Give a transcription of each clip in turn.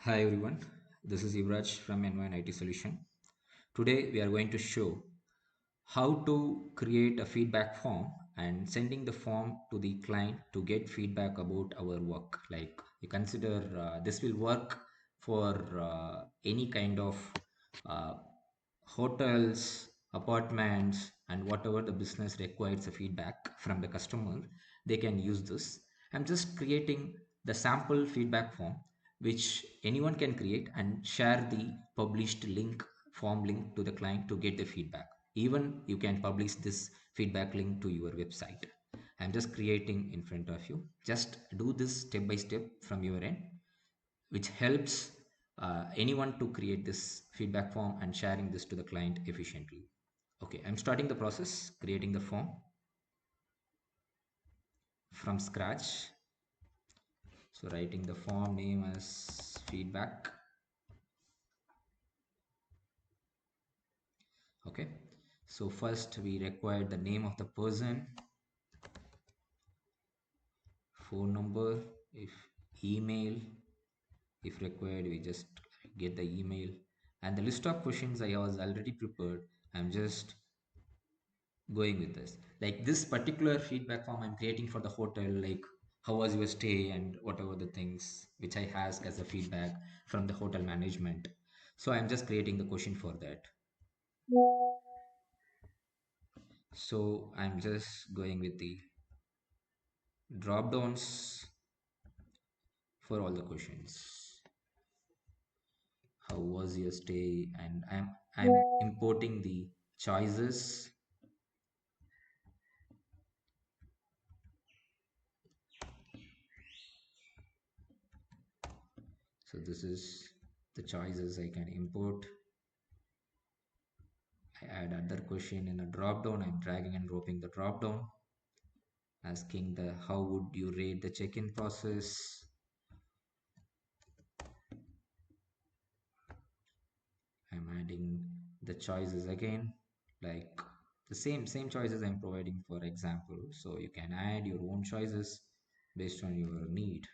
Hi everyone, this is Yuvraj from N1 IT Solution. Today we are going to show how to create a feedback form and sending the form to the client to get feedback about our work. Like you consider this will work for any kind of uh, hotels, apartments, and whatever the business requires a feedback from the customer, they can use this. I'm just creating the sample feedback form which anyone can create and share the published link form link to the client to get the feedback. Even you can publish this feedback link to your website. I'm just creating in front of you. Just do this step by step from your end, which helps anyone to create this feedback form and sharing this to the client efficiently. Okay, I'm starting the process, creating the form from scratch. So writing the form name as feedback. Okay, so first we require the name of the person, phone number, if email, if required we just get the email, and the list of questions I was already prepared. I'm just going with this, like this particular feedback form I'm creating for the hotel, like how was your stay and whatever the things which I ask as a feedback from the hotel management. So I'm just creating the question for that. So I'm just going with the drop downs for all the questions. How was your stay? And I'm importing the choices. So this is the choices I can import. I add other question in a drop down. I'm dragging and dropping the drop down, asking the how would you rate the check-in process. I'm adding the choices again, like the same choices I'm providing for example. So you can add your own choices based on your need.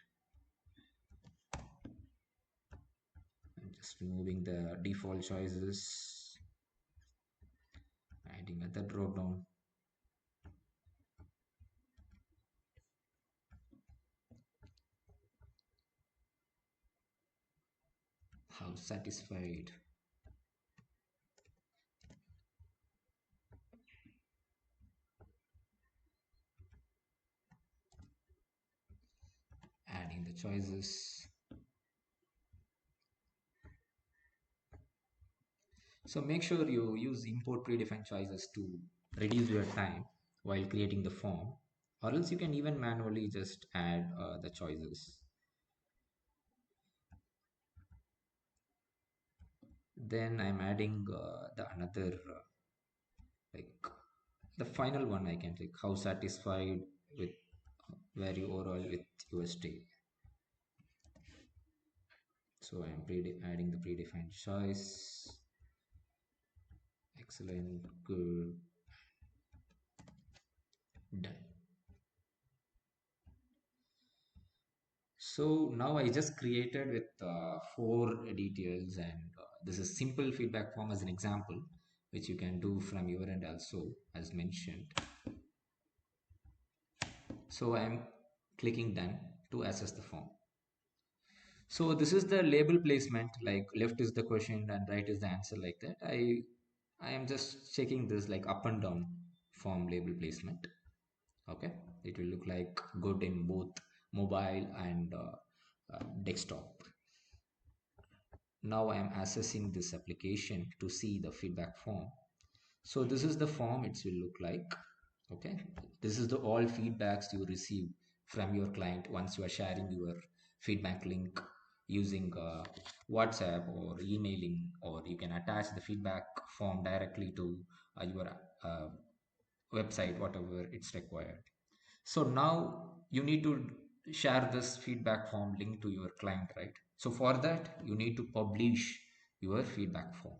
I'm just removing the default choices, adding other drop down. How satisfied. Adding the choices. So make sure you use import predefined choices to reduce your time while creating the form, or else you can even manually just add the choices. Then I'm adding the another like the final one I can take how satisfied with very overall with your stay. So I'm adding the predefined choice. Excellent, good, done. So now I just created with four details, and this is simple feedback form as an example, which you can do from your end also as mentioned. So I'm clicking done to access the form. So this is the label placement, like left is the question and right is the answer, like that. I am just checking this like up and down form label placement. Okay, it will look like good in both mobile and desktop. Now I am accessing this application to see the feedback form. So this is the form it will look like. Okay, this is the all feedbacks you receive from your client once you are sharing your feedback link using WhatsApp or emailing, or you can attach the feedback form directly to your uh, website, whatever it's required. So now you need to share this feedback form link to your client, right? So for that, you need to publish your feedback form.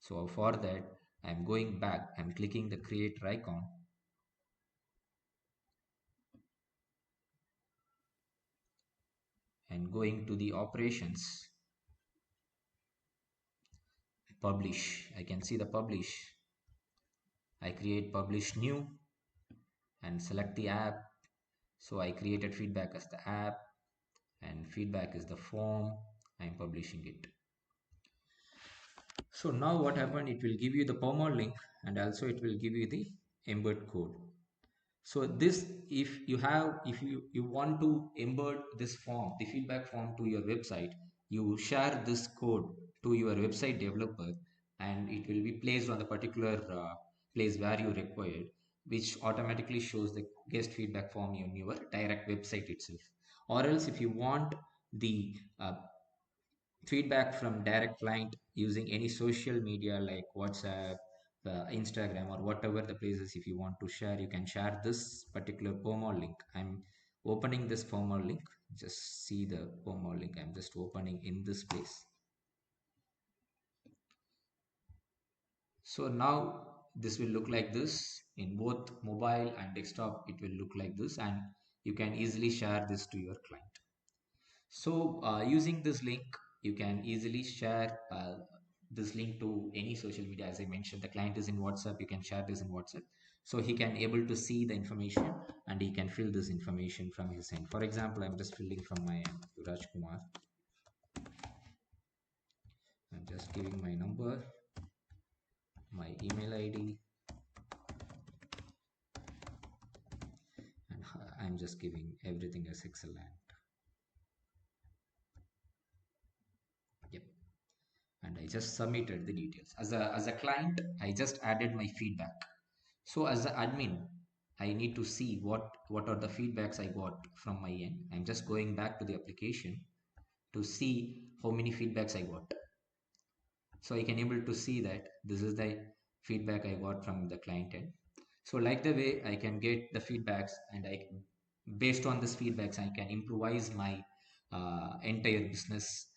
So for that, I'm going back, I'm clicking the creator icon and going to the operations. publish. I can see the publish. I create publish new and select the app. So I created feedback as the app and feedback is the form. I'm publishing it. So now what happened, it will give you the perma link and also it will give you the embed code. So this, if you want to embed this form, the feedback form to your website, you share this code to your website developer and it will be placed on the particular place where you required, which automatically shows the guest feedback form in your direct website itself. Or else if you want the feedback from direct client using any social media like WhatsApp, Instagram, or whatever the places, if you want to share, you can share this particular promo link. I'm opening this promo link. Just see the promo link. I'm just opening in this place. So now this will look like this in both mobile and desktop. It will look like this, and you can easily share this to your client. So using this link, you can easily share this link to any social media. As I mentioned, the client is in WhatsApp. You can share this in WhatsApp. So he can able to see the information and he can fill this information from his end. For example, I'm just filling from my end to Rajkumar. I'm just giving my number, my email ID, and I'm just giving everything as excellent. Yep. And I just submitted the details. As a client, I just added my feedback. So as an admin, I need to see what are the feedbacks I got from my end. I'm just going back to the application to see how many feedbacks I got. So I can able to see that this is the feedback I got from the client end. So like the way I can get the feedbacks and based on this feedbacks, I can improvise my entire business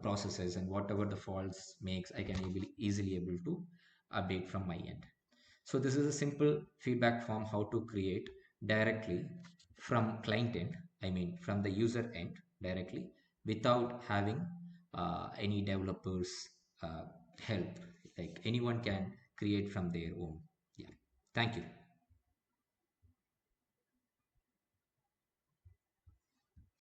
processes, and whatever the faults makes, I can easily able to update from my end. So this is a simple feedback form how to create directly from client end, I mean from the user end directly without having any developers help. Like anyone can create from their own. Yeah. Thank you.